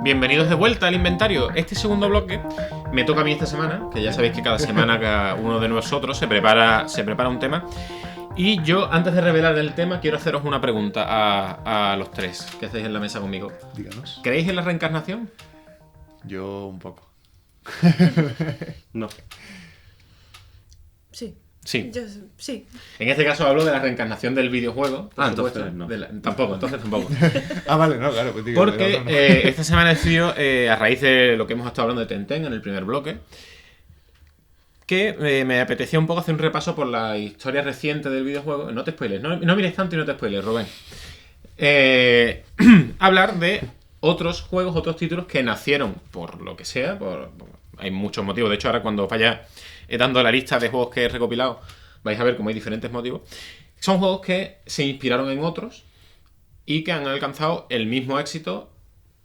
Bienvenidos de vuelta al inventario. Este segundo bloque me toca a mí esta semana, que ya sabéis que cada semana cada uno de nosotros se prepara un tema. Y yo, antes de revelar el tema, quiero haceros una pregunta a los tres que estáis en la mesa conmigo. Díganos. ¿Creéis en la reencarnación? Yo un poco. No. Sí. Sí. Yo, sí. En este caso hablo de la reencarnación del videojuego. Entonces no. Tampoco. Vale, no, claro. Pues digo, Porque no. esta semana he decidido, a raíz de lo que hemos estado hablando de Tenten en el primer bloque, que me apetecía un poco hacer un repaso por la historia reciente del videojuego. No te spoiles, no mires tanto y no te spoiles, Rubén. Hablar de otros juegos, otros títulos que nacieron por lo que sea. Hay muchos motivos. De hecho, ahora cuando vaya dando la lista de juegos que he recopilado, vais a ver cómo hay diferentes motivos. Son juegos que se inspiraron en otros y que han alcanzado el mismo éxito,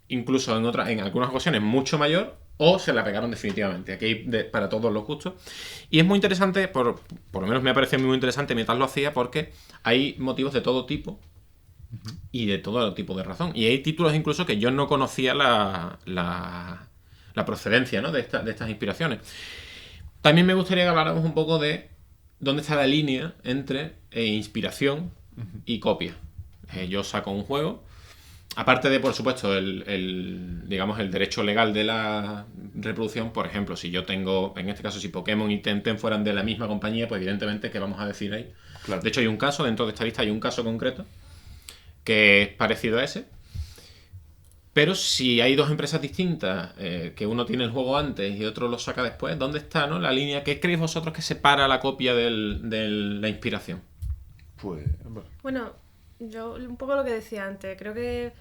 incluso en algunas ocasiones mucho mayor, o se la pegaron definitivamente. Aquí hay para todos los gustos. Y es muy interesante, por lo menos me ha parecido muy interesante mientras lo hacía, porque hay motivos de todo tipo y de todo tipo de razón. Y hay títulos incluso que yo no conocía la procedencia, ¿no?, de estas inspiraciones. También me gustaría que habláramos un poco de dónde está la línea entre inspiración y copia. Yo saco un juego, aparte de, por supuesto, digamos, el derecho legal de la reproducción. Por ejemplo, si yo tengo, en este caso, si Pokémon y Tenten fueran de la misma compañía, pues evidentemente, ¿qué vamos a decir ahí? Claro. De hecho, hay un caso, dentro de esta lista hay un caso concreto que es parecido a ese. Pero si hay dos empresas distintas, que uno tiene el juego antes y otro lo saca después, ¿dónde está, no, la línea? ¿Qué creéis vosotros que separa la copia de la inspiración? Pues, Bueno, yo un poco lo que decía antes, creo que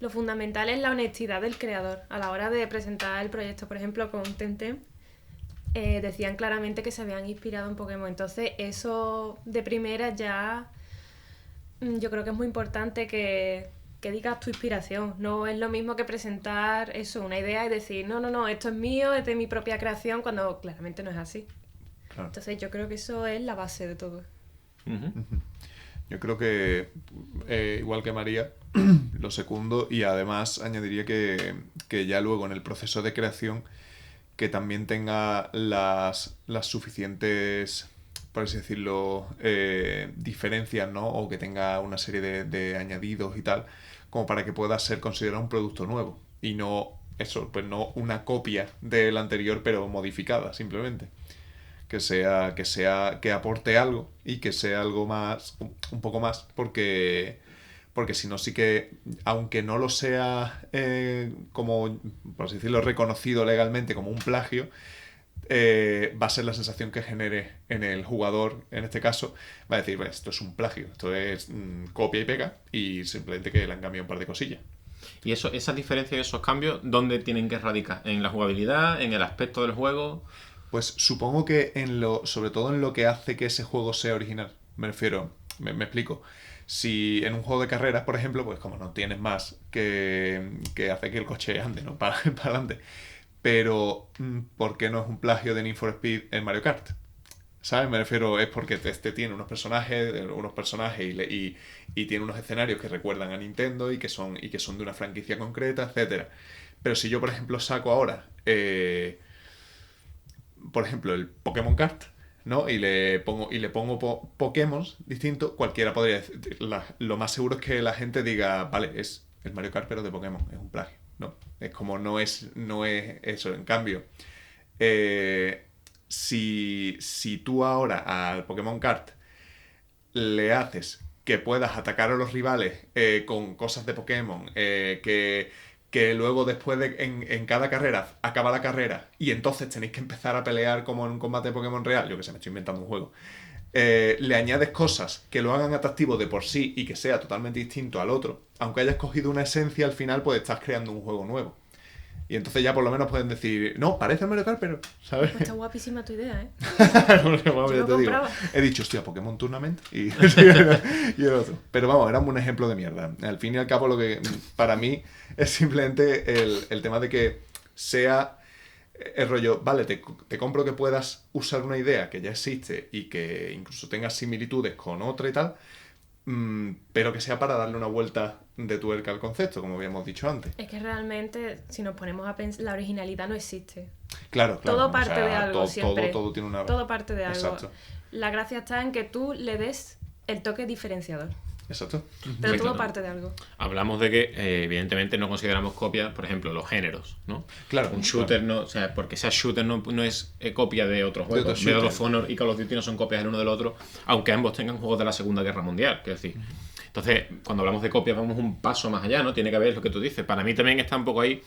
lo fundamental es la honestidad del creador. A la hora de presentar el proyecto, por ejemplo, con Temtem, decían claramente que se habían inspirado en Pokémon. Entonces, eso de primera ya yo creo que es muy importante que digas tu inspiración. No es lo mismo que presentar eso, una idea y decir, no, esto es mío, es de mi propia creación, cuando claramente no es así. claro. Entonces yo creo que eso es la base de todo. Yo creo que, igual que María, lo secundo, y además añadiría que ya luego en el proceso de creación que también tenga las suficientes, por así decirlo, diferencias, ¿no? O que tenga una serie de añadidos y tal, como para que pueda ser considerado un producto nuevo y no eso, pues no una copia del anterior pero modificada simplemente. Que aporte algo y que sea algo más, un poco más, porque si no sí que, aunque no lo sea como, por así decirlo, reconocido legalmente como un plagio, va a ser la sensación que genere en el jugador, en este caso, va a decir, bueno, esto es un plagio, esto es copia y pega, y simplemente que le han cambiado un par de cosillas. Y esas diferencias y esos cambios, ¿dónde tienen que radicar? ¿En la jugabilidad? ¿En el aspecto del juego? Pues supongo que sobre todo en lo que hace que ese juego sea original. Me refiero, me explico. Si en un juego de carreras, por ejemplo, pues como no tienes más que hace que el coche ande, ¿no? Para adelante. Pero, ¿por qué no es un plagio de Need for Speed en Mario Kart? ¿Sabes? Me refiero, es porque este tiene unos personajes y tiene unos escenarios que recuerdan a Nintendo y que son de una franquicia concreta, etcétera. Pero si yo, por ejemplo, saco ahora, por ejemplo, el Pokémon Kart, ¿no? Y le pongo Pokémon distintos, cualquiera podría decir. Lo más seguro es que la gente diga, vale, es el Mario Kart, pero de Pokémon, es un plagio. No, es como no es eso. En cambio, si tú ahora al Pokémon Kart le haces que puedas atacar a los rivales con cosas de Pokémon, que luego después en cada carrera acaba la carrera y entonces tenéis que empezar a pelear como en un combate de Pokémon real, yo que sé, me estoy inventando un juego, le añades cosas que lo hagan atractivo de por sí y que sea totalmente distinto al otro, aunque hayas cogido una esencia, al final pues estás creando un juego nuevo. Y entonces ya por lo menos pueden decir, no, parece el Mario Kart, pero, ¿sabes? Pues está guapísima tu idea, ¿eh? Bueno, Yo ya lo te digo. compraba. He dicho, hostia, Pokémon Tournament y el otro. Pero vamos, era un ejemplo de mierda. Al fin y al cabo, lo que para mí es simplemente el tema de que sea el rollo, vale, te compro que puedas usar una idea que ya existe y que incluso tengas similitudes con otra y tal, pero que sea para darle una vuelta de tuerca al concepto, como habíamos dicho antes. Es que realmente, si nos ponemos a pensar, la originalidad no existe. Claro, Todo parte de algo siempre. Todo tiene una... Todo parte de algo. Exacto. La gracia está en que tú le des el toque diferenciador. Exacto. Pero Sí, todo claro. parte de algo. Hablamos de que, evidentemente, no consideramos copias, por ejemplo, los géneros, ¿no? Claro. Un shooter no, o sea, porque sea shooter no es copia de otros juegos. otros Medal of shooters. Honor y Call of Duty no son copias el uno del otro, aunque ambos tengan juegos de la Segunda Guerra Mundial, quiero decir. Entonces, cuando hablamos de copias, vamos un paso más allá, ¿no? Tiene que haber lo que tú dices. Para mí también está un poco ahí,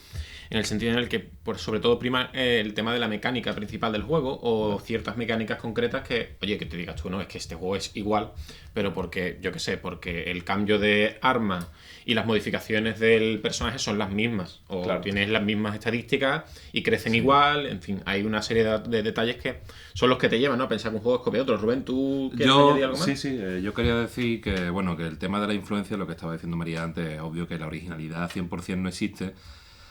en el sentido en el que, sobre todo, prima el tema de la mecánica principal del juego o ciertas mecánicas concretas que, oye, que te digas tú, no, es que este juego es igual, pero porque, yo qué sé, porque el cambio de arma y las modificaciones del personaje son las mismas, o Claro. tienes las mismas estadísticas y crecen igual, en fin, hay una serie de detalles que son los que te llevan, ¿no? A pensar que un juego es copia de otro. Rubén, ¿tú quieres añadir algo más? Sí, yo quería decir que, bueno, que el tema de la influencia, lo que estaba diciendo María antes, es obvio que la originalidad 100% no existe.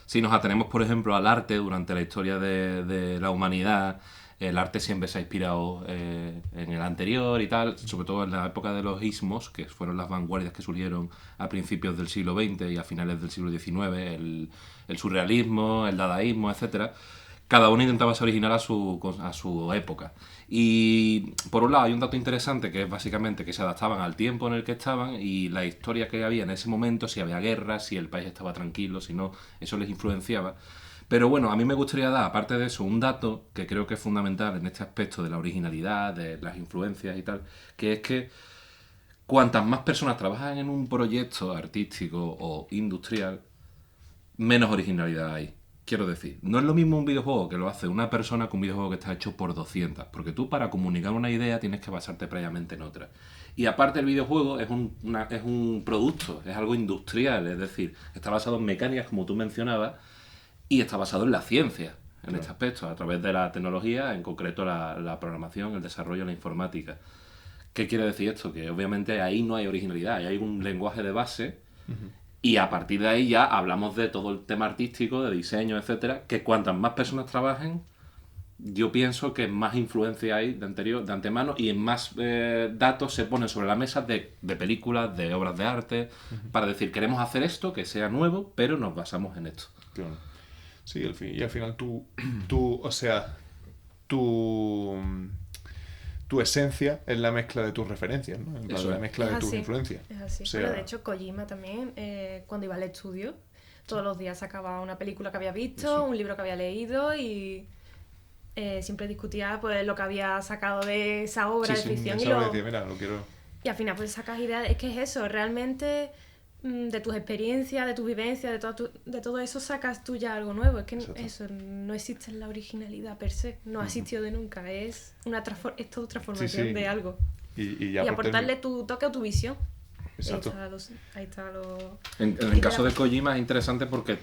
Si nos atenemos, por ejemplo, al arte durante la historia de la humanidad, el arte siempre se ha inspirado en el anterior y tal, sobre todo en la época de los ismos, que fueron las vanguardias que surgieron a principios del siglo XX y a finales del siglo XIX, el surrealismo, el dadaísmo, etcétera. Cada uno intentaba ser original a su época. Y por un lado hay un dato interesante que es básicamente que se adaptaban al tiempo en el que estaban y la historia que había en ese momento, si había guerra, si el país estaba tranquilo, si no, eso les influenciaba. Pero bueno, a mí me gustaría dar, aparte de eso, un dato que creo que es fundamental en este aspecto de la originalidad, de las influencias y tal, que es que cuantas más personas trabajan en un proyecto artístico o industrial, menos originalidad hay. Quiero decir, no es lo mismo un videojuego que lo hace una persona que un videojuego que está hecho por 200, porque tú para comunicar una idea tienes que basarte previamente en otra. Y aparte el videojuego es un producto, es algo industrial, es decir, está basado en mecánicas como tú mencionabas y está basado en la ciencia, en este aspecto, a través de la tecnología, en concreto la programación, el desarrollo, la informática. ¿Qué quiere decir esto? Que obviamente ahí no hay originalidad, ahí hay un lenguaje de base. Y a partir de ahí ya hablamos de todo el tema artístico, de diseño, etcétera, que cuantas más personas trabajen, yo pienso que más influencia hay de antemano y más datos se ponen sobre la mesa de películas, de obras de arte, para decir, queremos hacer esto, que sea nuevo, pero nos basamos en esto. Claro. Sí, y al final o sea, tu esencia es la mezcla de tus referencias, ¿no? En plan, Eso la es. mezcla Es de tus así, influencias. Es así. O sea, Pero de hecho, Kojima también, cuando iba al estudio, todos los días sacaba una película que había visto, un libro que había leído y siempre discutía pues lo que había sacado de esa obra de ficción decía, mira, lo quiero... y al final pues sacas ideas. Es que es eso, realmente de tus experiencias, de tus vivencias, de todo eso sacas tú ya algo nuevo. Es que Exacto. eso, no existe la originalidad per se, no ha existido de nunca, es todo transformación Sí. de algo. Y ya Y por aportarle tu toque o tu visión. Exacto. Ahí está lo... En el caso de Kojima es interesante porque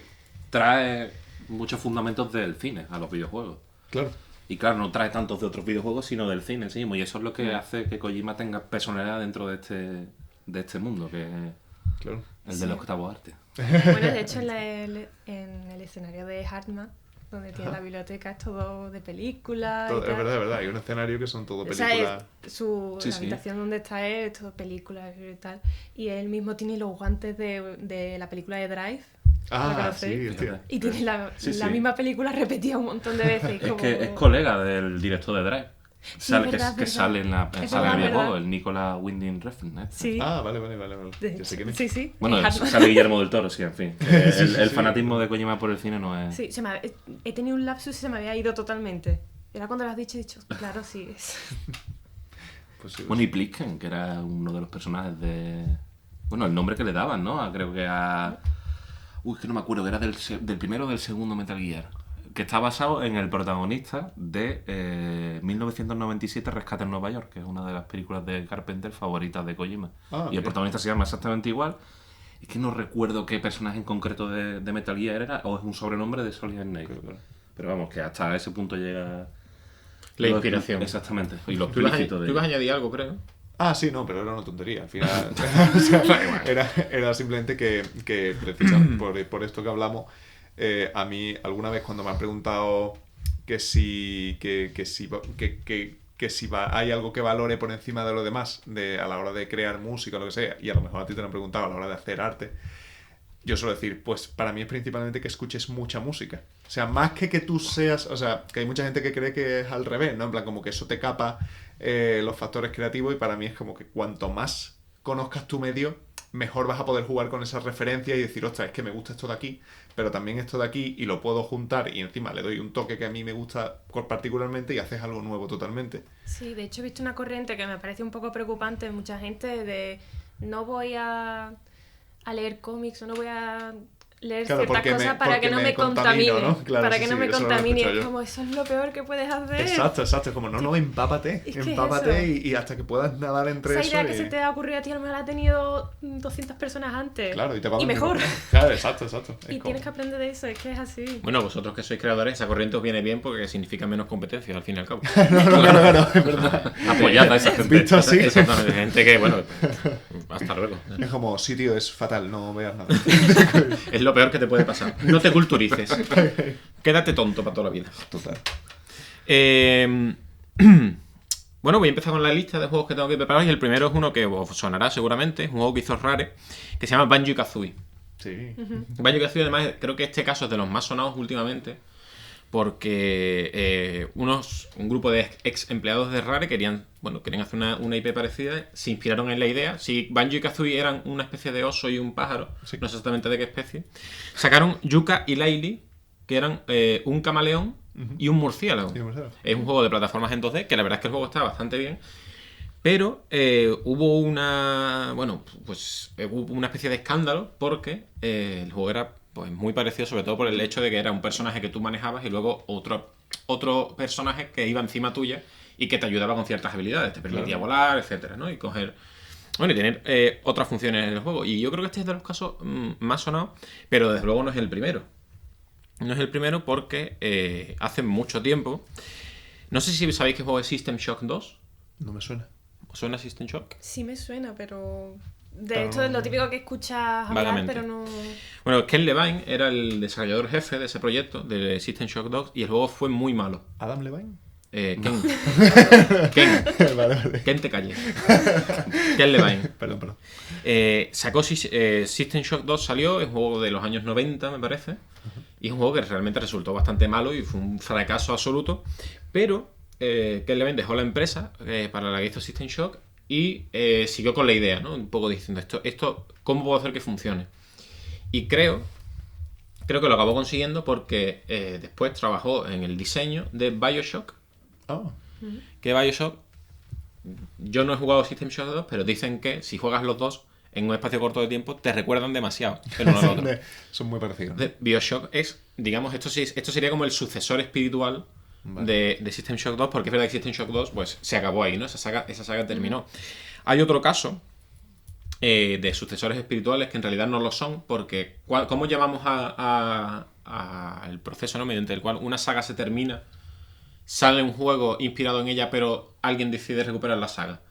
trae muchos fundamentos del cine a los videojuegos. Claro. Y claro, no trae tantos de otros videojuegos, sino del cine, sí. Y eso es lo que hace que Kojima tenga personalidad dentro de este mundo, que es Claro. el del octavo arte. Bueno, de hecho en el escenario de Hartman, donde tiene la biblioteca, es todo de películas. Es verdad. Hay un escenario que son todo O sea, películas. Sí, la sí. habitación donde está él, es todo películas y tal. Y él mismo tiene los guantes de la película de Drive. ¿La Ah, conocéis? sí, hostia. Y tiene la Sí, sí. misma película repetida un montón de veces. Es como... que es colega del director de Drive. Sí, Sale, es verdad, que es sale en la Es sale en verdad, el videojuego, verdad. el Nicolas Winding Refn. Sí. Ah, vale. De Ya sé hecho, quién es. sí. Bueno, en Hartman. sale Guillermo del Toro, sí, en fin. El fanatismo de Kojima por el cine no es... Sí, he tenido un lapsus y se me había ido totalmente. Era cuando lo has dicho, he dicho, claro, sí. Pues sí, Bueno, y Plisken, que era uno de los personajes de... Bueno, el nombre que le daban, ¿no? Creo que a... Uy, es que no me acuerdo, era del primero o del segundo Metal Gear. Que está basado en el protagonista de 1997, Rescate en Nueva York, que es una de las películas de Carpenter favoritas de Kojima. Ah, y el ok. protagonista se llama exactamente igual. Es que no recuerdo qué personaje en concreto de Metal Gear era, o es un sobrenombre de Solid Snake. Claro. Pero vamos, que hasta ese punto llega... La inspiración. Exactamente. Y lo Tú ibas explícito de... a añadir algo, creo. Ah, sí, no, pero era una tontería. Al final, o sea, era simplemente que precisamente por esto que hablamos, a mí alguna vez cuando me han preguntado hay algo que valore por encima de lo demás a la hora de crear música o lo que sea, y a lo mejor a ti te lo han preguntado a la hora de hacer arte, yo suelo decir, pues para mí es principalmente que escuches mucha música. O sea, más que tú seas... O sea, que hay mucha gente que cree que es al revés, ¿no? En plan, como que eso te capa los factores creativos, y para mí es como que cuanto más conozcas tu medio, mejor vas a poder jugar con esas referencias y decir, ostras, es que me gusta esto de aquí, pero también esto de aquí, y lo puedo juntar, y encima le doy un toque que a mí me gusta particularmente, y haces algo nuevo totalmente. Sí, de hecho he visto una corriente que me parece un poco preocupante en mucha gente de no voy a leer cómics o no voy a leer ciertas cosas para que no me contamine, ¿no? Claro, para que no me contamine. Es como, eso es lo peor que puedes hacer. Exacto. Es como, no, empápate. Empápate y hasta que puedas nadar entre eso. Esa idea que se te ha ocurrido a ti, a lo mejor la ha tenido 200 personas antes. Claro, y te va a y mejor. Claro, exacto. Y tienes que aprender de eso, es que es así. Bueno, vosotros que sois creadores, esa corriente os viene bien porque significa menos competencia, al fin y al cabo. Claro, es verdad. Apoyad a esa gente. Visto así. Exactamente, gente que, bueno, hasta luego. Es como, sí, tío, es fatal, no veas nada. Es lo peor que te puede pasar. No te culturices. Quédate tonto para toda la vida. Total. Bueno, voy a empezar con la lista de juegos que tengo que preparar, y el primero es uno que os sonará seguramente, es un juego que hizo Rare, que se llama Banjo-Kazooie. Sí. Banjo-Kazooie, además, creo que este caso es de los más sonados últimamente, porque un grupo de ex empleados de Rare querían hacer una IP parecida, se inspiraron en la idea. Si Banjo y Kazooie eran una especie de oso y un pájaro, sí, no sé exactamente de qué especie, sacaron Yooka y Laylee, que eran un camaleón y un murciélago. Es un juego de plataformas en 2D, que la verdad es que el juego está bastante bien, pero hubo una especie de escándalo porque el juego era pues muy parecido, sobre todo por el hecho de que era un personaje que tú manejabas y luego otro personaje que iba encima tuya y que te ayudaba con ciertas habilidades, te permitía volar, etcétera, ¿no? Y coger... Bueno, y tener otras funciones en el juego. Y yo creo que este es de los casos más sonados, pero desde luego no es el primero. No es el primero porque hace mucho tiempo... No sé si sabéis qué juego es System Shock 2. No me suena. ¿Os suena System Shock? Sí me suena, pero... De hecho, es lo típico que escuchas hablar, vagamente, pero no... Bueno, Ken Levine era el desarrollador jefe de ese proyecto, de System Shock 2, y el juego fue muy malo. ¿Adam Levine? Ken. Vale. Ken te calle. Ken Levine. Perdón. Sacó System Shock 2, salió, es un juego de los años 90, me parece, y es un juego que realmente resultó bastante malo y fue un fracaso absoluto, pero Ken Levine dejó la empresa para la que hizo System Shock y siguió con la idea, ¿no? Un poco diciendo, esto ¿cómo puedo hacer que funcione? Y creo que lo acabó consiguiendo porque después trabajó en el diseño de BioShock. Oh. Que BioShock, yo no he jugado System Shock 2, pero dicen que si juegas los dos en un espacio corto de tiempo te recuerdan demasiado el uno al otro. Son muy parecidos. BioShock es, digamos, esto sería como el sucesor espiritual de System Shock 2, porque es verdad que System Shock 2 pues se acabó ahí, ¿no? Esa saga terminó. Hay otro caso de sucesores espirituales que en realidad no lo son, porque ¿cómo llamamos al proceso, ¿no? Mediante el cual una saga se termina, sale un juego inspirado en ella, pero alguien decide recuperar la saga?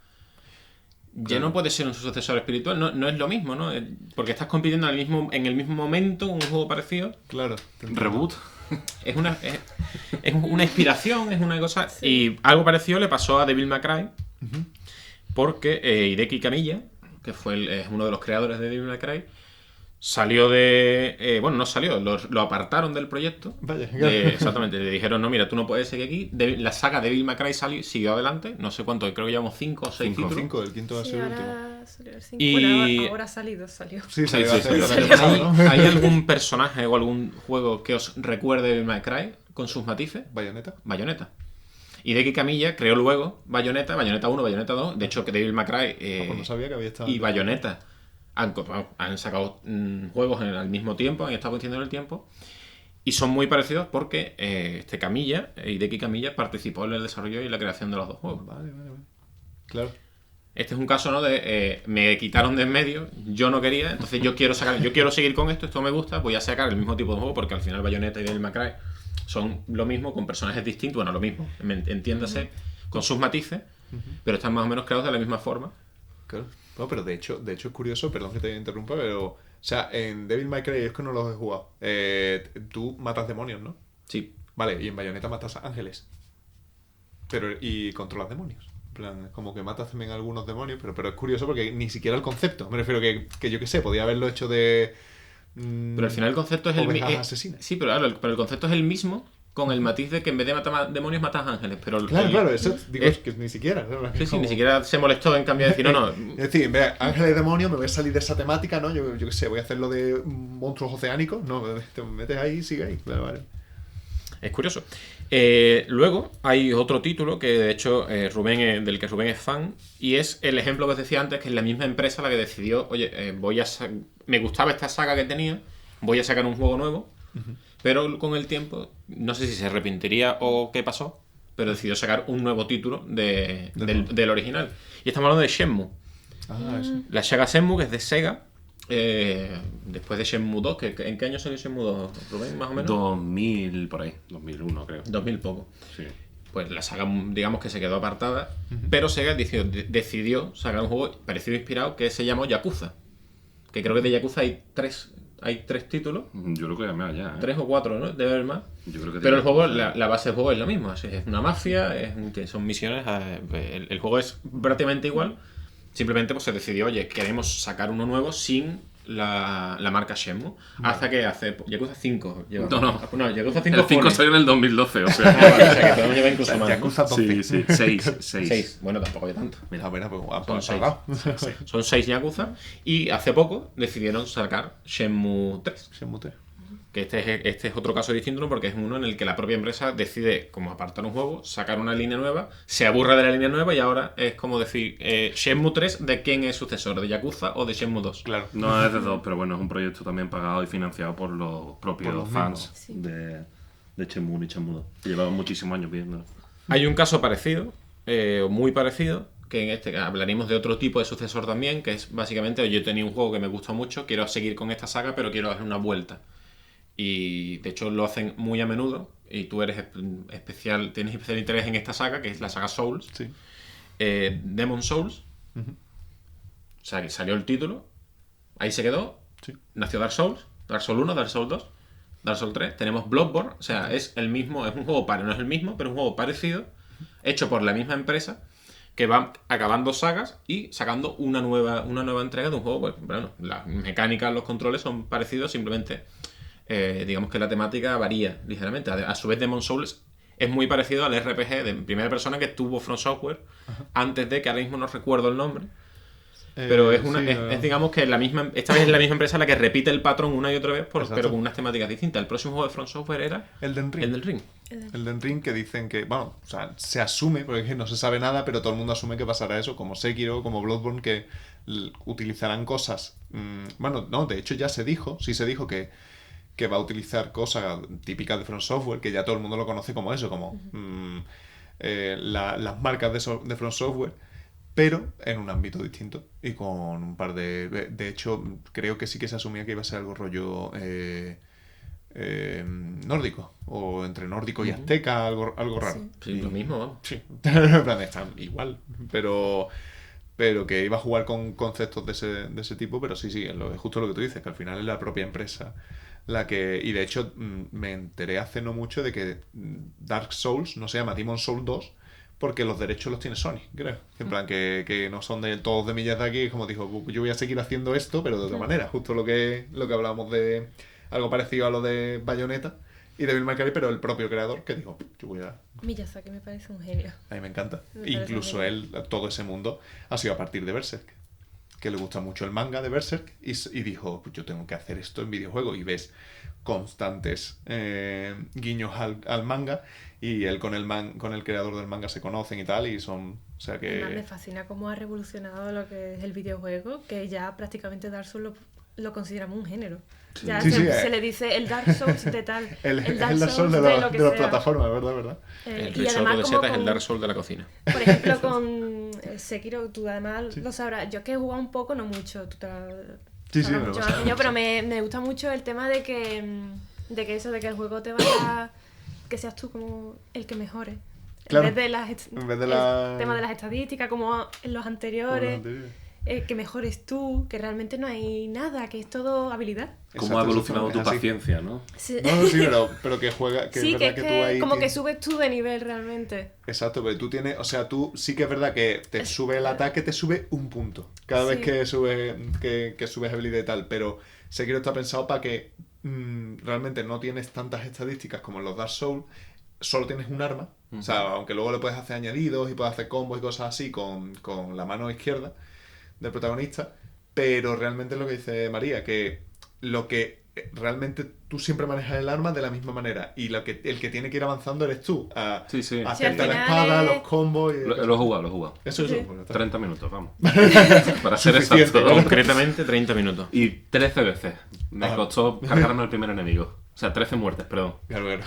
Claro. Ya no puede ser un sucesor espiritual, no es lo mismo, ¿no? Porque estás compitiendo en el mismo momento un juego parecido. Claro. Reboot. Es una inspiración, es una cosa... Sí. Y algo parecido le pasó a Devil May Cry, porque Hideki Kamiya, que es uno de los creadores de Devil May Cry, salió no salió, lo apartaron del proyecto. Vaya, exactamente, le dijeron, no, mira, tú no puedes seguir aquí. La saga Devil May Cry siguió adelante, no sé cuánto, creo que llevamos 5 o 6 títulos. 5, el quinto va a ser el último. Y ahora ha salido. Sí. ¿Hay algún personaje o algún juego que os recuerde Devil May Cry con sus matices? Bayonetta. Hideki Kamiya creó luego Bayonetta 1, Bayonetta 2. De hecho, que Devil May Cry no sabía que había estado y Bayonetta han sacado juegos al mismo tiempo, han estado coincidiendo en el tiempo, y son muy parecidos porque Hideki Kamiya participó en el desarrollo y la creación de los dos juegos. Vale. Claro. Este es un caso, ¿no? De me quitaron de en medio, yo no quería, entonces yo quiero seguir con esto me gusta, voy a sacar el mismo tipo de juego, porque al final Bayonetta y Devil May Cry son lo mismo, con personajes distintos, bueno, lo mismo, entiéndase, con sus matices, pero están más o menos creados de la misma forma. Claro. No, pero de hecho es curioso, perdón que te interrumpa, pero... O sea, en Devil May Cry es que no los he jugado. Tú matas demonios, ¿no? Sí. Vale, y en Bayonetta matas ángeles. Pero, y controlas demonios. En plan, como que matas también a algunos demonios, pero es curioso porque ni siquiera el concepto. Me refiero que yo qué sé, podía haberlo hecho de... Pero al final el concepto es el mismo. asesinas. Sí, pero claro, pero el concepto es el mismo, con el matiz de que en vez de matar demonios matas ángeles. Pero Claro, eso digo, es que ni siquiera. ¿No? Sí, Como... ni siquiera se molestó en cambiar de decir, no. Es decir, en vez de ángeles y demonios, me voy a salir de esa temática, ¿no? Yo qué sé, voy a hacerlo de monstruos oceánicos. No, te metes ahí y sigue ahí. Vale. Es curioso. Luego hay otro título que de hecho del que Rubén es fan, y es el ejemplo que os decía antes, que es la misma empresa la que decidió, oye, me gustaba esta saga que tenía, voy a sacar un juego nuevo, pero con el tiempo, no sé si se arrepentiría o qué pasó, pero decidió sacar un nuevo título del original. Y estamos hablando de Shenmue. Eso. La saga Shenmue, que es de Sega. Después de Shenmue 2, ¿en qué año salió Shenmue 2, Rubén, más o menos? 2000, por ahí, 2001 creo. 2000 poco. Sí. Pues la saga, digamos que se quedó apartada, pero Sega decidió sacar un juego parecido inspirado que se llamó Yakuza. Que creo que de Yakuza hay tres títulos. Yo creo que ya, 3 o 4, ¿no? Debe haber más. Yo creo que pero el juego, la base del juego es la misma. Es una mafia, son misiones. El juego es prácticamente igual. Simplemente pues se decidió, oye, queremos sacar uno nuevo sin la marca Shenmue. Hasta que hace Yakuza 5. No, Yakuza 5 el 5 salió en el 2012, o sea. Vale, o sea que podemos llevar incluso más. Yakuza 12. Sí, 6. Bueno, tampoco hay tanto. Mira, Son pues 6. Son 6 Yakuza. Y hace poco decidieron sacar Shenmue 3. Shenmue 3. Que este es otro caso distinto, ¿no? Porque es uno en el que la propia empresa decide, como apartar un juego, sacar una línea nueva, se aburre de la línea nueva y ahora es como decir, Shenmue 3, ¿de quién es sucesor? ¿De Yakuza o de Shenmue 2? Claro. No es de dos, pero bueno, es un proyecto también pagado y financiado por los propios Por los fans mismos. de Shenmue y Shenmue 2. Que llevaban muchísimos años viendo. Hay un caso parecido, muy parecido, que en este hablaremos de otro tipo de sucesor también, que es básicamente, yo tenía un juego que me gustó mucho, quiero seguir con esta saga, pero quiero darle una vuelta. Y de hecho lo hacen muy a menudo. Y tú tienes especial interés en esta saga, que es la saga Souls. Sí. Demon Souls. O sea, que salió el título. Ahí se quedó. Sí. Nació Dark Souls. Dark Souls 1, Dark Souls 2, Dark Souls 3. Tenemos Bloodborne. O sea, es el mismo. Es un juego no es el mismo, pero es un juego parecido. Hecho por la misma empresa. Que va acabando sagas y sacando una nueva entrega de un juego. Pues, bueno, las mecánicas, los controles son parecidos, simplemente... digamos que la temática varía ligeramente. A su vez, Demon Souls es muy parecido al RPG de primera persona que tuvo From Software antes de, que ahora mismo no recuerdo el nombre, pero es digamos que esta vez es la misma empresa la que repite el patrón una y otra vez, pero con unas temáticas distintas. El próximo juego de From Software era Elden Ring. Elden Ring, que dicen que, bueno, o sea, se asume, porque no se sabe nada, pero todo el mundo asume que pasará eso, como Sekiro, como Bloodborne, que utilizarán cosas. Bueno, no, de hecho ya se dijo que va a utilizar cosas típicas de From Software, que ya todo el mundo lo conoce como eso, como las marcas de From Software, pero en un ámbito distinto y con un par de... De hecho, creo que sí que se asumía que iba a ser algo rollo nórdico, o entre nórdico y azteca, algo raro. Sí, lo mismo, vamos. Sí, en plan, están igual, pero que iba a jugar con conceptos de ese tipo, pero sí, es justo lo que tú dices, que al final es la propia empresa la que... Y de hecho me enteré hace no mucho de que Dark Souls no se llama Demon Souls 2 porque los derechos los tiene Sony, creo. En plan que no son de todos de Miyazaki, es como dijo, yo voy a seguir haciendo esto, pero de otra manera. Justo lo que hablábamos de algo parecido a lo de Bayonetta y Devil May Cry, pero el propio creador que dijo, yo voy a... Miyazaki me parece un genio. A mí me encanta. Me Incluso parece él, todo ese mundo ha sido a partir de Berserk, que le gusta mucho el manga de Berserk, y dijo, yo tengo que hacer esto en videojuego, y ves constantes guiños al manga, y él con el creador del manga se conocen y tal, y son... O sea que... Además, me fascina cómo ha revolucionado lo que es el videojuego, que ya prácticamente Dark Souls lo consideramos un género. Sí. Ya Sí, se le dice el Dark Souls de tal, el Dark Dark Souls de lo que las sea. plataformas, ¿verdad? El Y risotto además de como setas es el con- Dark Souls de la cocina. Por ejemplo, con Sekiro, tú además Sí. lo sabrás. Yo es que he jugado un poco, no mucho. Tú Sí, sabrás me lo mucho pasa más que yo, pero me gusta mucho el tema de que el juego te vaya... que seas tú como el que mejore. Claro. En vez de En vez de la- el tema de las estadísticas, como en los anteriores. que mejores tú, que realmente no hay nada, que es todo habilidad. Cómo ha evolucionado tu es así. paciencia, ¿no? Sí, No, sí, pero que juega, que sí, es que verdad es que tú ahí como que tienes- subes tú de nivel realmente. Exacto, pero tú tienes, o sea, tú sí que es verdad que te sube el ataque, te sube un punto. Cada vez Sí. que subes habilidad y tal, pero Sekiro está pensado para que realmente no tienes tantas estadísticas como en los Dark Souls, solo tienes un arma. O sea, aunque luego le puedes hacer añadidos y puedes hacer combos y cosas así con la mano izquierda del protagonista, pero realmente es lo que dice María, que lo que realmente tú siempre manejas el arma de la misma manera y el que tiene que ir avanzando eres tú a Sí, sí. a Sí, al hacerte la final espada, es- los combos y Lo he jugado. eso Sí. bueno, está. 30 minutos, vamos. Para ser Suficiente, exacto. ¿no? Concretamente 30 minutos. Y 13 veces. Me Ah. costó cargarme el primer enemigo. O sea, 13 muertes, perdón. Claro.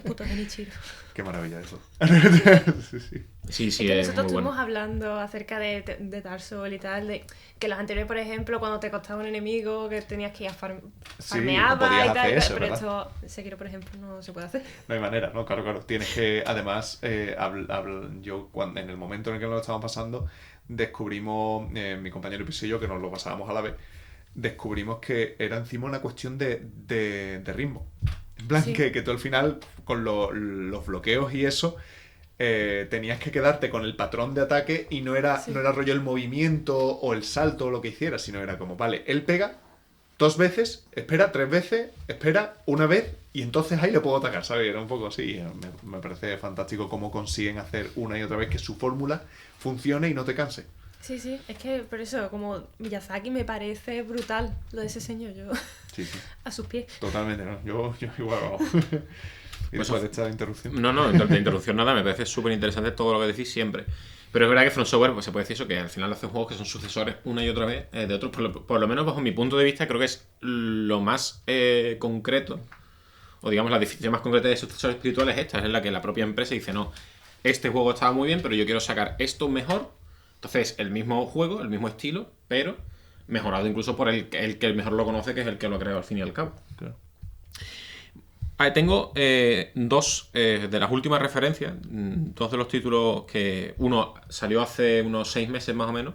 Puto Genichiro. Qué maravilla eso. Sí, sí. Sí, sí, Es que es nosotros muy bueno. estuvimos hablando acerca de Dark Souls y tal, de que los anteriores, por ejemplo, cuando te costaba un enemigo, que tenías que ir a Sí, farmeaba no podías y tal, hacer eso, pero ¿verdad? esto, Sekiro, por ejemplo, no se puede hacer. No hay manera, ¿no? Claro. Tienes que, además, yo cuando, en el momento en el que nos lo estábamos pasando, descubrimos, mi compañero Piso y yo, que nos lo pasábamos a la vez, descubrimos que era encima una cuestión de ritmo. En plan, Sí. que tú al final, con los bloqueos y eso, tenías que quedarte con el patrón de ataque y no era rollo el movimiento o el salto o lo que hiciera, sino era como, vale, él pega 2 veces, espera 3 veces, espera una vez y entonces ahí le puedo atacar, ¿sabes? Era un poco así. Me parece fantástico cómo consiguen hacer una y otra vez que su fórmula funcione y no te canse. Sí, sí, es que por eso, como Miyazaki me parece brutal lo de ese señor, yo Sí, sí. a sus pies. Totalmente, ¿no? Yo igual hago. Y Pues después de esta interrupción. No, de interrupción nada, me parece súper interesante todo lo que decís siempre. Pero es verdad que From Software, pues se puede decir eso, que al final hacen juegos que son sucesores una y otra vez de otros. Por lo menos bajo mi punto de vista, creo que es lo más concreto, o digamos la definición más concreta de sucesores espirituales es esta, es en la que la propia empresa dice, no, este juego estaba muy bien, pero yo quiero sacar esto mejor. Entonces, el mismo juego, el mismo estilo, pero mejorado incluso por el que mejor lo conoce, que es el que lo ha creado al fin y al cabo. Claro. Tengo dos de las últimas referencias, dos de los títulos que uno salió hace unos 6 meses más o menos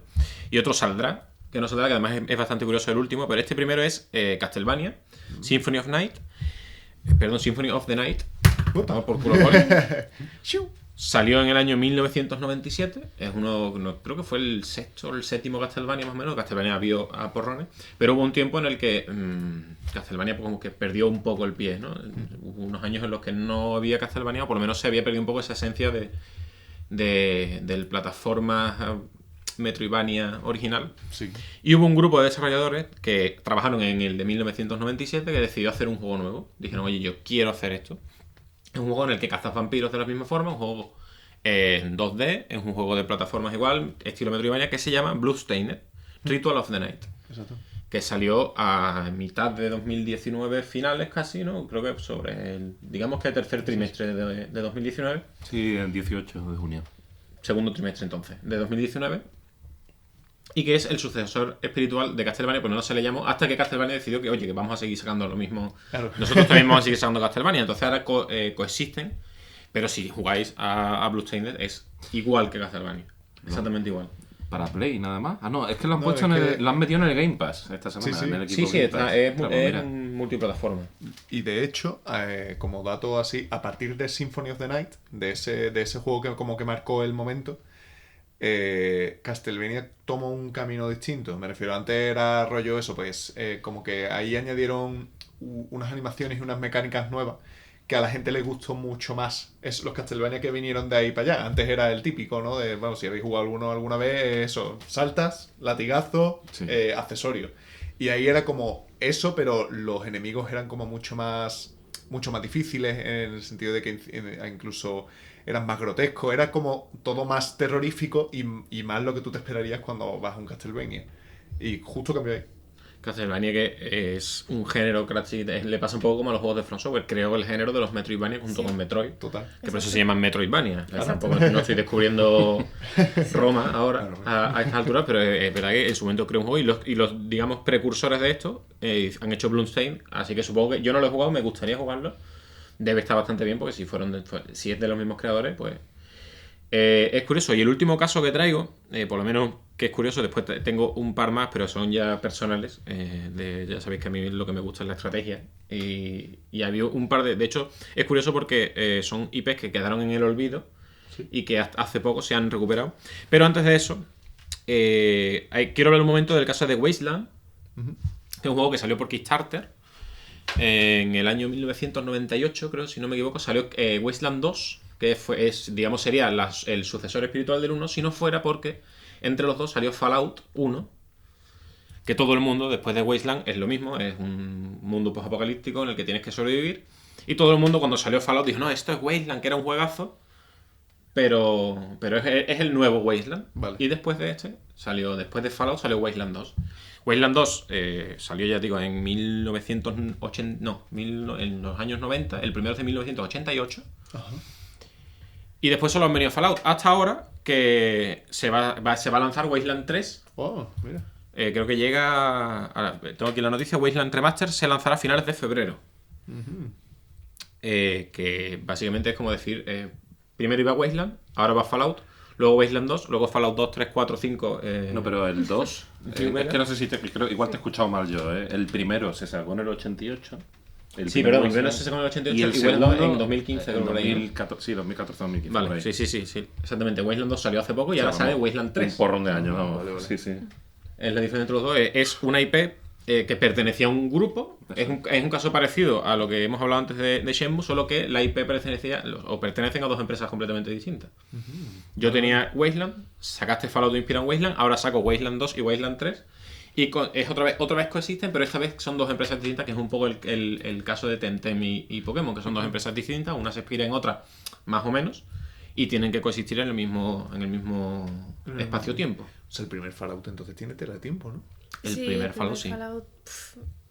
y otro saldrá, que no saldrá, que además es bastante curioso el último, pero este primero es Castlevania, Symphony of the Night, vamos por culo gol. Salió en el año 1997, es uno, creo que fue el sexto o el séptimo Castlevania más o menos, Castlevania vio a porrones, pero hubo un tiempo en el que Castlevania pues, como que perdió un poco el pie, ¿no? Hubo unos años en los que no había Castlevania, o por lo menos se había perdido un poco esa esencia del plataforma Metroidvania original. Sí. Y hubo un grupo de desarrolladores que trabajaron en el de 1997 que decidió hacer un juego nuevo. Dijeron, oye, yo quiero hacer esto. Es un juego en el que cazas vampiros de la misma forma, un juego en 2D, es un juego de plataformas igual, estilo Metroidvania, que se llama Bloodstained, Ritual of the Night, Exacto. que salió a mitad de 2019, finales casi, ¿no? Creo que sobre el, digamos que el tercer trimestre de 2019, Sí, el 18 de junio. segundo trimestre entonces, de 2019, y que es el sucesor espiritual de Castlevania, pues no se le llamó hasta que Castlevania decidió que, oye, que vamos a seguir sacando lo mismo. Claro. Nosotros también vamos a seguir sacando Castlevania, entonces ahora coexisten, pero si jugáis a Bloodstained es igual que Castlevania, exactamente igual. Para Play, nada más. Ah, no, es que lo han No, puesto es que- lo han metido en el Game Pass esta semana. Sí, sí. En el equipo Sí, Game Pass. es Claro, mira. multiplataforma. Y de hecho, como dato así, a partir de Symphony of the Night, de ese juego que como que marcó el momento, Castlevania toma un camino distinto. Me refiero, antes era rollo eso, pues como que ahí añadieron unas animaciones y unas mecánicas nuevas que a la gente le gustó mucho más. Es los Castlevania que vinieron de ahí para allá. Antes era el típico, ¿no? De, bueno, si habéis jugado alguno alguna vez, eso, saltas, latigazo, Sí. accesorios. Y ahí era como eso, pero los enemigos eran como mucho más difíciles en el sentido de que incluso eran más grotescos. Era como todo más terrorífico y más lo que tú te esperarías cuando vas a un Castlevania. Y justo cambió ahí. Castlevania, que es un género que le pasa un poco como a los juegos de From Software. Creo el género de los Metroidvania junto Sí. con Metroid. Total. Que por eso se llaman Metroidvania. Tampoco no estoy descubriendo Roma ahora a estas alturas, pero es verdad que en su momento creó un juego y los digamos, precursores de esto han hecho Bloodstained. Así que supongo que yo no lo he jugado, me gustaría jugarlo. Debe estar bastante bien porque si es de los mismos creadores, pues Es curioso, y el último caso que traigo, por lo menos que es curioso, después tengo un par más, pero son ya personales. Ya sabéis que a mí lo que me gusta es la estrategia. Y había un par de... De hecho, es curioso porque son IPs que quedaron en el olvido y que hace poco se han recuperado. Pero antes de eso, quiero hablar un momento del caso de Wasteland, que es un juego que salió por Kickstarter. En el año 1998, creo, si no me equivoco, salió Wasteland 2, que digamos, sería el sucesor espiritual del 1, si no fuera porque entre los dos salió Fallout 1, que todo el mundo, después de Wasteland, es lo mismo, es un mundo post-apocalíptico en el que tienes que sobrevivir, y todo el mundo cuando salió Fallout dijo, no, esto es Wasteland, que era un juegazo, pero es el nuevo Wasteland. Vale. Y después de después de Fallout salió Wasteland 2. Wasteland 2 salió, ya digo, en 1980, en los años 90, el primero es de 1988. Ajá. Y después solo han venido Fallout. Hasta ahora que se va a lanzar Wasteland 3. Oh, mira. Creo que llega... tengo aquí la noticia, Wasteland Remaster se lanzará a finales de febrero. Que básicamente es como decir, primero iba Wasteland, ahora va Fallout, luego Wasteland 2, luego Fallout 2, 3, 4, 5... No, pero el 2... es que no sé si igual te he escuchado mal yo, ¿eh? El primero se sacó en el 88. Sí, perdón, el primero se sacó en el 88 y el Wasteland 2 segundo en 2015. en Creo, 2014, sí, 2014-2015. vale, sí, exactamente. Wasteland 2 salió hace poco y ahora sale Wasteland 3. Un porrón de años, vamos. Vale. Sí, sí. Es la diferencia entre los dos. Es una IP que pertenecía a un grupo. Es un caso parecido a lo que hemos hablado antes de Shenmue, solo que la IP pertenecen a dos empresas completamente distintas. Yo tenía Wasteland, sacaste Fallout inspirado en Wasteland, ahora saco Wasteland 2 y Wasteland 3. Y es otra vez coexisten, pero esta vez son dos empresas distintas, que es un poco el caso de Temtem y Pokémon, que son dos empresas distintas, una se inspira en otra, más o menos, y tienen que coexistir en el mismo espacio-tiempo. O sea, el primer Fallout entonces tiene tela de tiempo, ¿no? El primer Fallout, sí.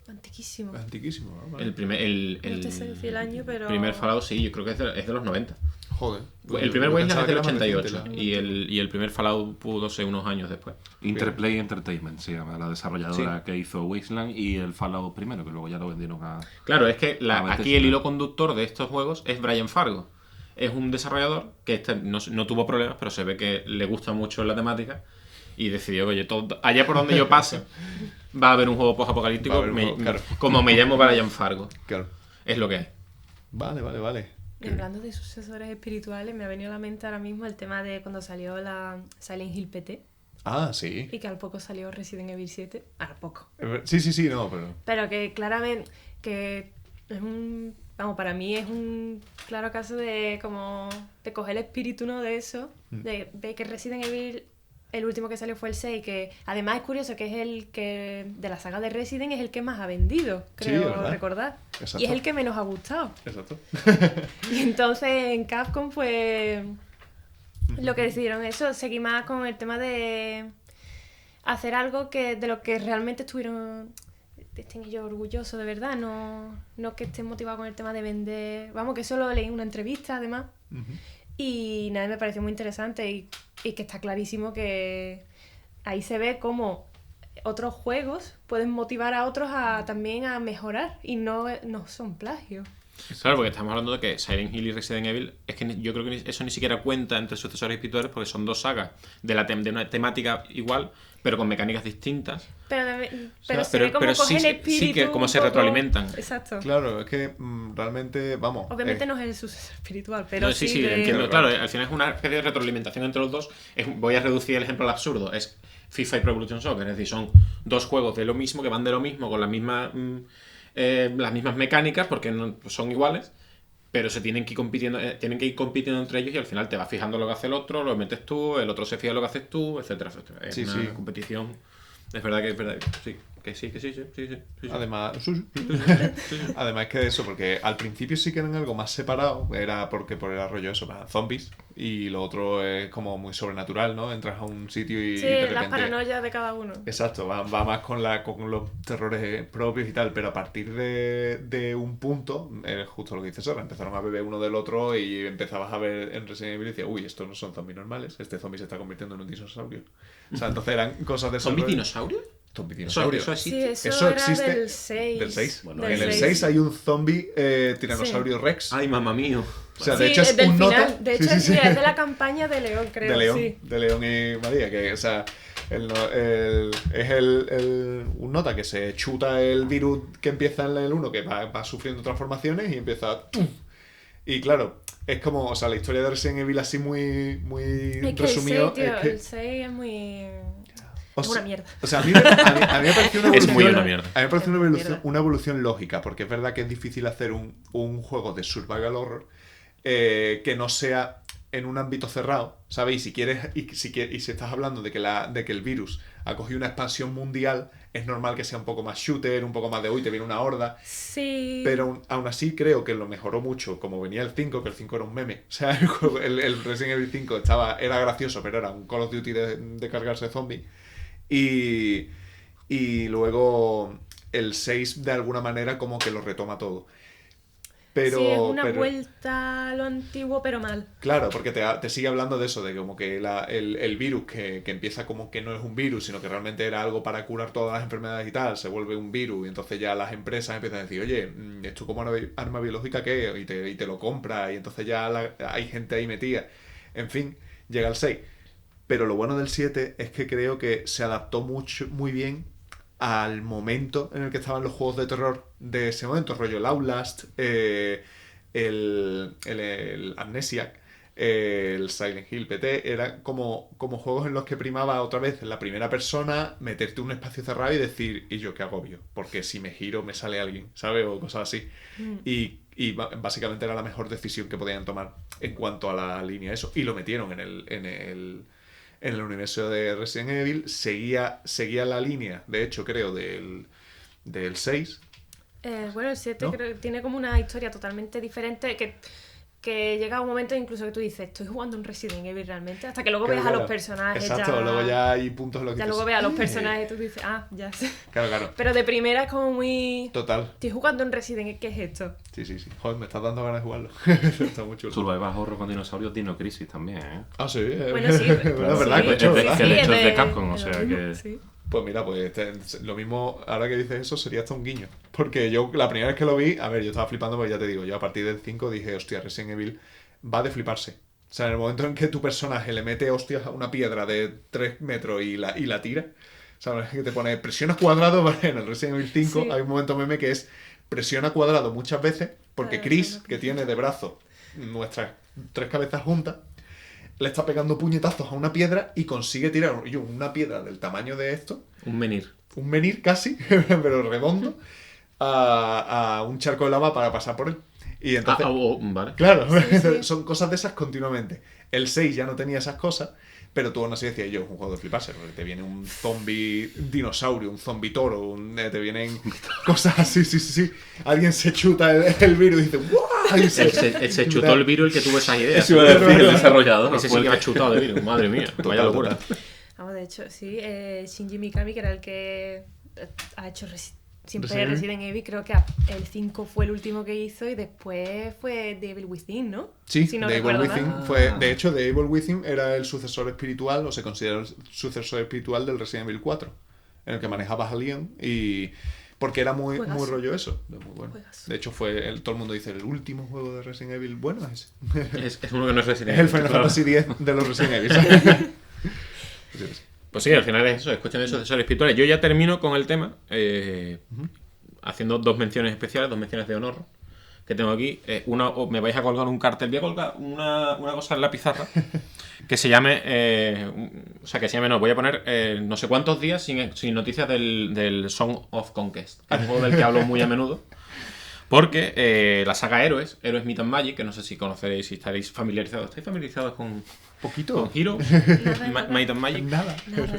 Antiquísimo. Antiquísimo, ¿no? Vale. El primer... No te sé decir el año, pero... primer Fallout, sí, yo creo que es de los 90. Joder. El primer Yo Wasteland pensaba es del que era más 88 reciente, y el primer Fallout pudo ser unos años después. Interplay Entertainment se llama, la desarrolladora que hizo Wasteland y el Fallout primero, que luego ya lo vendieron a... Claro, es que a aquí el hilo conductor de estos juegos es Brian Fargo. Es un desarrollador que no tuvo problemas, pero se ve que le gusta mucho la temática y decidió, oye, allá por donde yo pase va a haber un juego post-apocalíptico, Va a haber un juego, claro. como me llamo Brian Fargo. Claro. Es lo que es. Vale. Y hablando de sucesores espirituales, me ha venido a la mente ahora mismo el tema de cuando salió la Silent Hill PT Ah, sí. y que al poco salió Resident Evil 7. Al poco. Sí, no, pero... Pero que claramente que es para mí es un claro caso de como de coger el espíritu, ¿no? De eso, de que Resident Evil, el último que salió fue el 6, que además es curioso que es el que de la saga de Resident es el que más ha vendido, creo ¿verdad? recordar. Exacto. Y es el que menos ha gustado. Exacto. Y entonces en Capcom pues lo que decidieron eso, seguir más con el tema de hacer algo que de lo que realmente estén ellos orgullosos de verdad, no que estén motivados con el tema de vender. Vamos, que eso lo leí en una entrevista además. Y nada, me pareció muy interesante y que está clarísimo que ahí se ve cómo otros juegos pueden motivar a otros también a mejorar y no son plagios. Claro, porque estamos hablando de que Silent Hill y Resident Evil, es que yo creo que eso ni siquiera cuenta entre sucesores espirituales porque son dos sagas de una temática igual, pero con mecánicas distintas. Pero se ve como cogen el espíritu. Sí, que como se un poco. retroalimentan. Exacto. Claro, es que realmente, vamos... Obviamente no es el sucesor espiritual, pero No, sí, entiendo. Claro, al final es una especie de retroalimentación entre los dos. Voy a reducir el ejemplo al absurdo. Es FIFA y Pro Evolution Soccer, es decir, son dos juegos de lo mismo, que van de lo mismo, con las mismas mecánicas, porque no son iguales, pero se tienen que ir compitiendo entre ellos y al final te vas fijando lo que hace el otro, lo metes tú, el otro se fija lo que haces tú, etcétera. Es una competición. Es verdad que sí. Además, además que de eso, porque al principio sí que eran algo más separado, era porque por el rollo eso, para zombies, y lo otro es como muy sobrenatural, ¿no? Entras a un sitio y sí, de repente... las paranoias de cada uno. Exacto, va más con los terrores propios y tal, pero a partir de un punto, justo lo que dices ahora, empezaron a beber uno del otro y empezabas a ver en Resident Evil y decías, uy, estos no son zombies normales, este zombie se está convirtiendo en un dinosaurio. O sea, entonces eran cosas de... ¿Zombie dinosaurio? Zombie dinosaurio. ¿Eso existe? Sí, Eso era existe del 6. Del 6. Bueno, Del en el 6. 6 hay un zombie tiranosaurio Rex. Ay, mamá mío. O sea, Sí, de hecho es del un final. nota... De hecho, Sí, sí, sí. mira, es de la campaña de León, creo. De León, Sí. de León y María, que, o sea, es un nota que se chuta el virus que empieza en el 1, que va sufriendo transformaciones y empieza... ¡tum! Y claro, es como, o sea, la historia de Resident Evil así muy Es que resumido. el 6, tío, es que, el 6 es muy... o es sea, una mierda. O sea, a mí me pareció una Es evolución... muy una mierda. A mí me pareció Es una una evolución, mierda. una evolución lógica, porque es verdad que es difícil hacer un juego de survival horror que no sea en un ámbito cerrado, ¿sabes? Y si quieres, y si estás hablando de que el virus ha cogido una expansión mundial, es normal que sea un poco más shooter, un poco más de uy, te viene una horda. Sí. Pero aún así creo que lo mejoró mucho, como venía el 5, que el 5 era un meme. O sea, el Resident Evil 5 era gracioso, pero era un Call of Duty de cargarse zombies. Y luego el 6 de alguna manera como que lo retoma todo. Pero, sí, es una pero- vuelta a lo antiguo, pero mal. Claro, porque te sigue hablando de eso, de como que el virus que empieza como que no es un virus, sino que realmente era algo para curar todas las enfermedades y tal, se vuelve un virus y entonces ya las empresas empiezan a decir, oye, esto como arma biológica, ¿qué? Y te lo compra y entonces ya hay gente ahí metida. En fin, llega el 6. Pero lo bueno del 7 es que creo que se adaptó muy bien al momento en el que estaban los juegos de terror de ese momento, rollo el Outlast, el Amnesiac, el Silent Hill PT, eran como juegos en los que primaba otra vez en la primera persona, meterte en un espacio cerrado y decir, ¿y yo qué agobio? Porque si me giro me sale alguien, ¿sabes? O cosas así. Y básicamente era la mejor decisión que podían tomar en cuanto a la línea eso. Y lo metieron en el universo de Resident Evil, seguía la línea, de hecho creo, del 6. Bueno, el 7 ¿No? creo que tiene como una historia totalmente diferente que llega un momento incluso que tú dices, estoy jugando un Resident Evil realmente, hasta que luego veas a los personajes. Exacto, luego ya hay puntos en los que Ya dices, luego veas a los personajes y tú dices, ah, ya sé. Claro. Pero de primera es como muy... Total. Estoy jugando un Resident Evil, ¿qué es esto? Sí. Joder, me estás dando ganas de jugarlo. Está muy chulo. Survival Horror con dinosaurios, Dino Crisis también, ¿eh? Ah, sí. Bueno, sí. Bueno, verdad, sí, que hecho, es ¿verdad? que el hecho es es de Capcom, o sea que... Sí. Pues mira, pues lo mismo, ahora que dices eso, sería hasta un guiño. Porque yo, la primera vez que lo vi, a ver, yo estaba flipando, pues ya te digo, yo a partir del 5 dije, hostia, Resident Evil va de fliparse. O sea, en el momento en que tu personaje le mete hostias a una piedra de 3 metros y la tira, ¿sabes? Que te pone presiona cuadrado, ¿vale? En el Resident Evil 5 Sí. hay un momento meme que es presiona cuadrado muchas veces, porque Para Chris, hacerlo. que tiene de brazo nuestras 3 cabezas juntas, le está pegando puñetazos a una piedra y consigue tirar una piedra del tamaño de esto, Un menir. un menir casi, pero redondo, a un charco de lava para pasar por él. Y entonces, Vale. claro, sí. son cosas de esas continuamente. El 6 ya no tenía esas cosas, pero tú aún así decías, yo, es un juego de fliparse, porque te viene un zombie dinosaurio, un zombie toro, te vienen cosas así, sí. Alguien se chuta el virus y dice, ¡guau! Y Se chutó el virus el que tuvo esas ideas. Eso iba a decir, el desarrollador. Ese sí fue el que ha que- chutado de virus, madre mía. Vaya locura. Vamos, de hecho, sí, Shinji Mikami, que era el que ha hecho siempre Resident Resident Evil, creo que el 5 fue el último que hizo y después fue The Evil Within, ¿no? Sí, Si no The Evil recuerdo Within mal. fue... De hecho, The Evil Within era el sucesor espiritual, o se considera el sucesor espiritual del Resident Evil 4, en el que manejabas a Leon y... Porque era muy Juegazo. rollo eso. Muy bueno. Juegazo. De hecho, todo el mundo dice, el último juego de Resident Evil bueno es ese. Es uno que no es Resident Es el Evil, Final claro. Fantasy X de los Resident Evil. ¿sabes? Sí. Pues sí, al final es eso, es cuestión de sucesores espirituales. Yo ya termino con el tema, haciendo dos menciones especiales, dos menciones de honor que tengo aquí. Me vais a colgar un cartel, voy a colgar una cosa en la pizarra que se llame, no, voy a poner no sé cuántos días sin noticias del Song of Conquest, que es un juego del que hablo muy a menudo. Porque la saga Héroes Myth and Magic, que no sé si conoceréis, si estaréis familiarizados. ¿Estáis familiarizados con Poquito. Heroes? Nada. Might and Magic. Nada.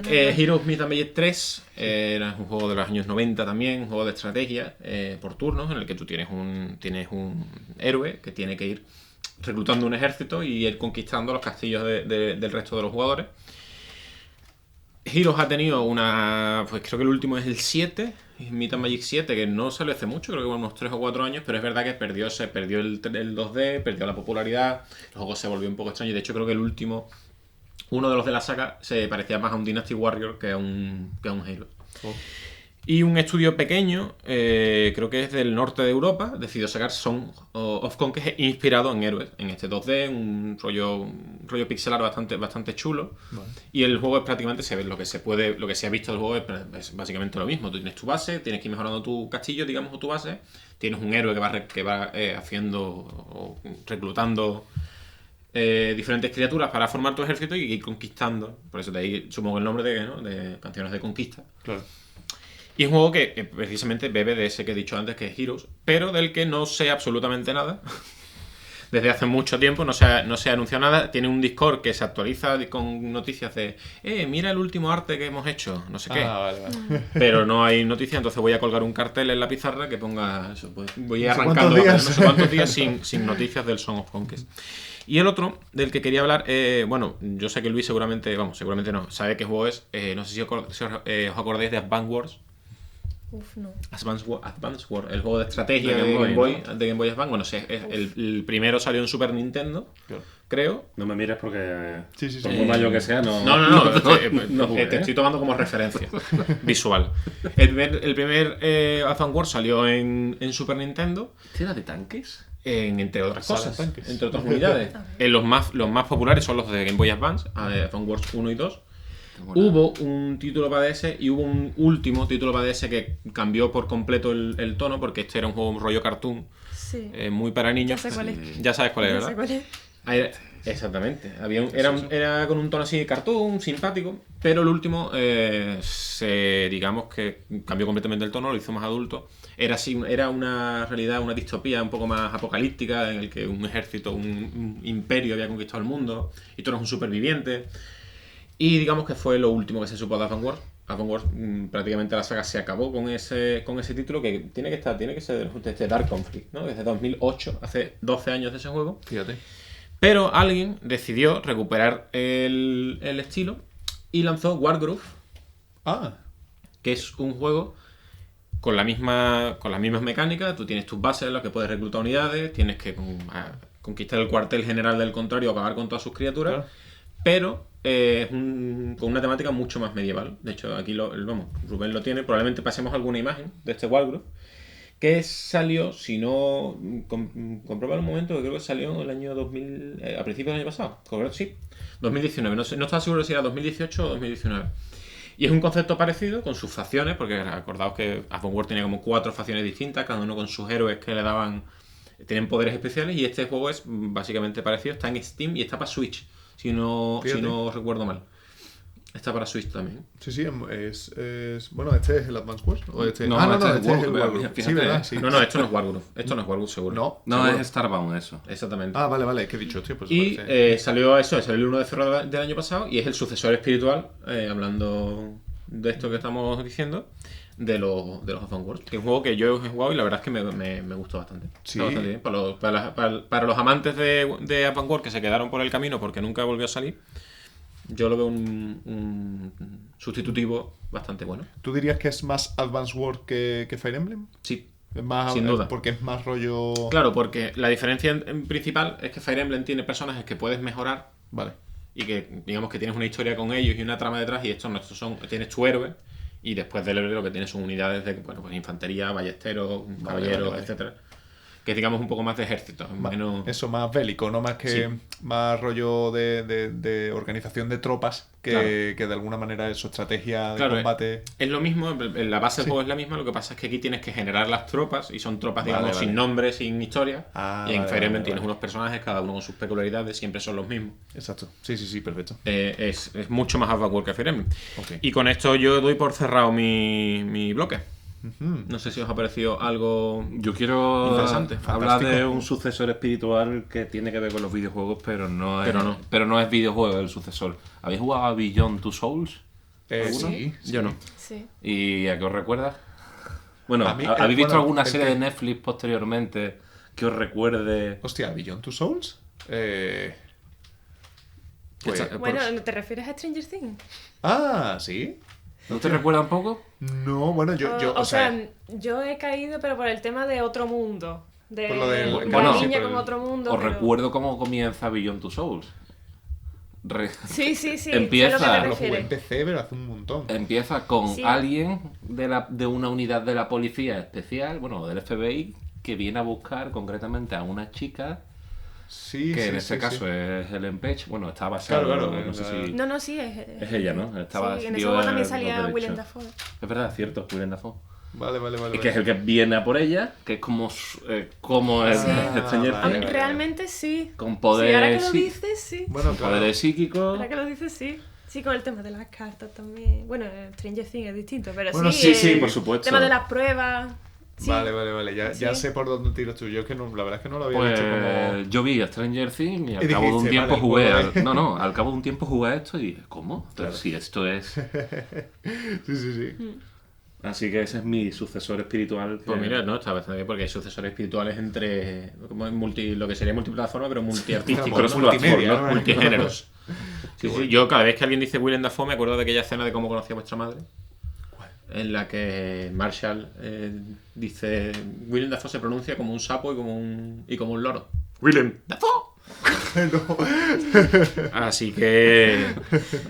Heroes Myth and Magic 3 era un juego de los años 90 también, un juego de estrategia por turnos, en el que tú tienes un héroe que tiene que ir reclutando un ejército y ir conquistando los castillos del resto de los jugadores. Heroes ha tenido pues creo que el último es el 7, Myth and Magic 7, que no salió hace mucho, creo que unos 3 o 4 años, pero es verdad que se perdió el 2D, perdió la popularidad, el juego se volvió un poco extraño, y de hecho creo que el último, uno de los de la saga, se parecía más a un Dynasty Warrior que a un Heroes. Oh. Y un estudio pequeño, creo que es del norte de Europa, decidió sacar Song of Conquest inspirado en héroes, en este 2D, un rollo pixelar bastante chulo. Vale. Y el juego es prácticamente lo que se ha visto del juego es básicamente lo mismo. Tú tienes tu base, tienes que ir mejorando tu castillo, digamos, o tu base. Tienes un héroe que va haciendo o reclutando diferentes criaturas para formar tu ejército y ir conquistando. Por eso de ahí supongo el nombre de Canciones de Conquista. Claro. Y es un juego que precisamente bebe de ese que he dicho antes, que es Heroes, pero del que no sé absolutamente nada. Desde hace mucho tiempo no se ha anunciado nada. Tiene un Discord que se actualiza con noticias de mira el último arte que hemos hecho, no sé qué. Vale. Pero no hay noticias, entonces voy a colgar un cartel en la pizarra que ponga eso. Pues voy No sé arrancando cuántos días. no sé cuántos días sin noticias del Song of Conquest. Y el otro del que quería hablar, bueno, yo sé que Luis seguramente no, sabe qué juego es. No sé si os acordáis de Advance Wars. Uf, no. Advance Wars, el juego de estrategia De de Game Game Boy, Boy, de Game Boy Advance. Bueno, sí, el primero salió en Super Nintendo, Claro. creo. No me mires porque, Sí. por muy mayor que sea, no... No, no jugué, te estoy tomando como referencia visual. El primer Advance Wars salió en Super Nintendo, ¿Este era de tanques? entre otras Sala cosas, tanques. entre otras unidades. Los más populares son los de Game Boy Advance, Advance Wars 1 y 2. Hubo un título para DS y hubo un último título para DS que cambió por completo el tono, porque este era un juego rollo cartoon, Sí. muy para niños. Ya sé cuál es. Ya sabes cuál es, Ya ¿verdad? sé cuál es. Exactamente. Era con un tono así de cartoon, simpático, pero el último digamos que cambió completamente el tono, lo hizo más adulto. Era una realidad, una distopía un poco más apocalíptica, en el que un ejército, un imperio había conquistado el mundo y tú eres un superviviente. Y digamos que fue lo último que se supo de Advance Wars. Advance Wars, prácticamente la saga se acabó con ese título que tiene que ser de Dark Conflict, ¿no? Desde 2008, hace 12 años de ese juego. Fíjate. Pero alguien decidió recuperar el estilo y lanzó Wargroove, Ah, que es un juego con las mismas mecánicas. Tú tienes tus bases en las que puedes reclutar unidades, tienes que conquistar el cuartel general del contrario, acabar con todas sus criaturas, Claro. pero con una temática mucho más medieval. De hecho, aquí Rubén lo tiene. Probablemente pasemos alguna imagen de este Wargroove, que salió, si no comprueba un momento, que creo que salió en el año 2000, a principios del año pasado, ¿correcto? Sí, 2019, no estaba seguro si era 2018 o 2019. Y es un concepto parecido con sus facciones, porque acordaos que Advance Wars tenía como 4 facciones distintas, cada uno con sus héroes que tienen poderes especiales, y este juego es básicamente parecido, está en Steam y está para Switch, si no recuerdo mal. Está para Switch también. sí, bueno, este es el Advance Wars. ¿O este? No, No, este es este es el Wargroove, Wargroove. fíjate, Sí, ¿verdad? Sí. No, esto no es Wargroove. Esto no es Wargroove, seguro. No, No, seguro. es Starbound eso. Exactamente. Ah, vale, ¿qué he dicho? Hostia, pues Y parece- salió el 1 de febrero del año pasado y es el sucesor espiritual, hablando de esto que estamos diciendo, de los Advance Wars, que es un juego que yo he jugado y la verdad es que me gustó bastante. Sí. Está bastante bien. Para los amantes de Advance Wars que se quedaron por el camino porque nunca volvió a salir, yo lo veo un sustitutivo bastante bueno. ¿Tú dirías que es más Advance Wars que Fire Emblem? Sí. Es más, Sin duda. Porque es más rollo... Claro, porque la diferencia en principal es que Fire Emblem tiene personajes que puedes mejorar Vale. y que digamos que tienes una historia con ellos y una trama detrás, y estos no, tienes tu héroe y después del héroe lo que tienes son unidades de pues infantería, ballesteros, caballeros, vale. etcétera. Que es, digamos, un poco más de ejército, menos... Eso, más bélico, no más que Sí. más rollo de organización de tropas que, Claro. que de alguna manera es su estrategia de Claro, combate. Es lo mismo, en la base del Sí. juego es la misma, lo que pasa es que aquí tienes que generar las tropas y son tropas, Vale, digamos, vale. sin nombre, sin historia. Ah, y en vale, Fire Emblem vale, tienes vale. unos personajes, cada uno con sus peculiaridades, siempre son los mismos. Exacto. Sí, perfecto. Es mucho más Advance Wars que Fire Emblem. Ok. Y con esto yo doy por cerrado mi bloque. Ujú. No sé si os ha parecido algo... Yo quiero Interesante, hablar de fantástico. un sucesor espiritual que tiene que ver con los videojuegos, pero no es videojuego el sucesor. ¿Habéis jugado a Beyond Two Souls? ¿Alguno? Sí. Yo no. Sí. ¿Y a qué os recuerda? Bueno, A mí, ¿habéis visto bueno, alguna el serie que- de Netflix posteriormente que os recuerde? Hostia, Beyond Two Souls. Pues... Esta- Bueno, ¿te refieres a Stranger Things? Ah, sí. ¿No te recuerda un poco? No, bueno, O sea, yo he caído, pero por el tema de otro mundo. De Por lo del- una bueno, niña sí, con por otro mundo. Os pero- recuerdo cómo comienza Beyond Two Souls. Sí, Empieza- sé a lo que te Lo jugué en refieres. PC, pero hace un montón. Empieza con Sí. alguien de una unidad de la policía especial, bueno, del FBI, que viene a buscar concretamente a una chica, Sí, que sí, en este sí, caso sí. es Ellen Page. Bueno, está basado, Claro, no sé si... No, sí, Es ella, ¿no? Estaba- sí, en ese dio juego también los salía derechos. Willem Dafoe. Es verdad, cierto, Willem Dafoe. Vale. Y que es el que viene a por ella, que es como es Sí. Stranger Vale, Things, Realmente sí. con Sí, poderes, ahora que lo sí- dices, sí. Bueno, con claro. poderes psíquicos. Ahora que lo dices, sí. Sí, con el tema de las cartas también. Bueno, Stranger Things es distinto, pero Bueno, sí. sí, el por supuesto. tema de las pruebas. Sí. Vale. Ya Sí. sé por dónde tiras tú. Yo es que no, la verdad es que no lo había Pues visto como... yo vi a Stranger Things y al Y cabo de un dijiste, tiempo vale, jugué juego de- No, al cabo de un tiempo jugué a esto y dije, ¿cómo? Pero Claro. si esto es... Sí. Así que ese es mi sucesor espiritual. Pues mira, no, está bastante bien porque hay sucesores espirituales entre como en lo que sería multiplataforma, pero multiartístico, Claro, multimedia, ¿no? ¿no? Multigéneros. Sí, yo cada vez que alguien dice Willem Dafoe me acuerdo de aquella escena de Cómo conocí a vuestra madre. En la que Marshall dice Willem Dafoe se pronuncia como un sapo y como un loro. Willem Dafoe. Así que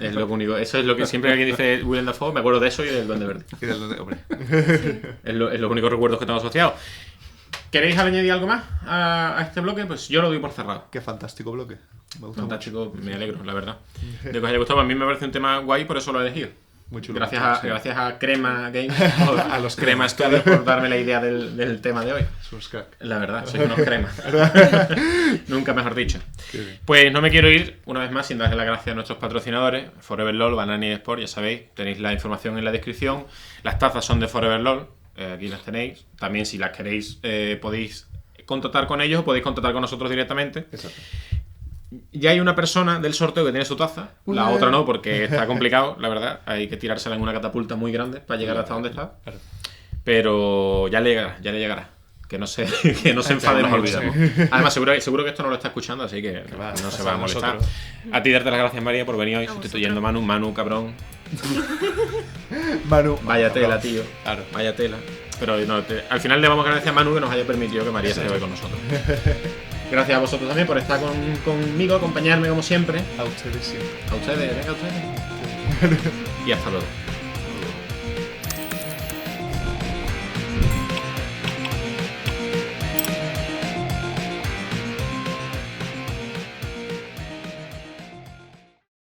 es lo único. Eso es lo que siempre que alguien dice Willem Dafoe me acuerdo de eso y del Duende Verde. Y del donde- hombre. Es los únicos recuerdos que tengo asociados. ¿Queréis añadir algo más a este bloque? Pues yo lo doy por cerrado. Qué fantástico bloque. Me gusta Fantástico, me alegro, la verdad. De que os haya gustado, a mí me parece un tema guay, por eso lo he elegido. Muy chulo. Gracias a Crema Games, A los Crema Studios por darme la idea del tema de hoy. Sus crack. La verdad, sois unos cremas. Nunca mejor dicho. Qué bien. Pues no me quiero ir una vez más sin darle las gracias a nuestros patrocinadores, Forever LOL, Banani Sport, ya sabéis, tenéis la información en la descripción. Las tazas son de Forever LOL, aquí las tenéis. También si las queréis podéis contactar con ellos o podéis contactar con nosotros directamente. Exacto. Ya hay una persona del sorteo que tiene su taza, la otra no, porque está complicado, la verdad. Hay que tirársela en una catapulta muy grande para llegar hasta donde está. Claro. Pero ya le llegará. Que no se, que no se enfade nos mucho. olvidamos. Además, seguro que esto no lo está escuchando, así que va, no se pasa va a a molestar. nosotros. A ti darte las gracias, María, por venir hoy A sustituyendo a vosotros. Manu, cabrón. Manu. Vaya tela, tío. Claro. Vaya tela. Pero no, al final le vamos a agradecer a Manu que nos haya permitido que María se quede con nosotros. Gracias a vosotros también por estar conmigo, acompañarme como siempre. A ustedes siempre. A ustedes, venga a ustedes. Y hasta luego.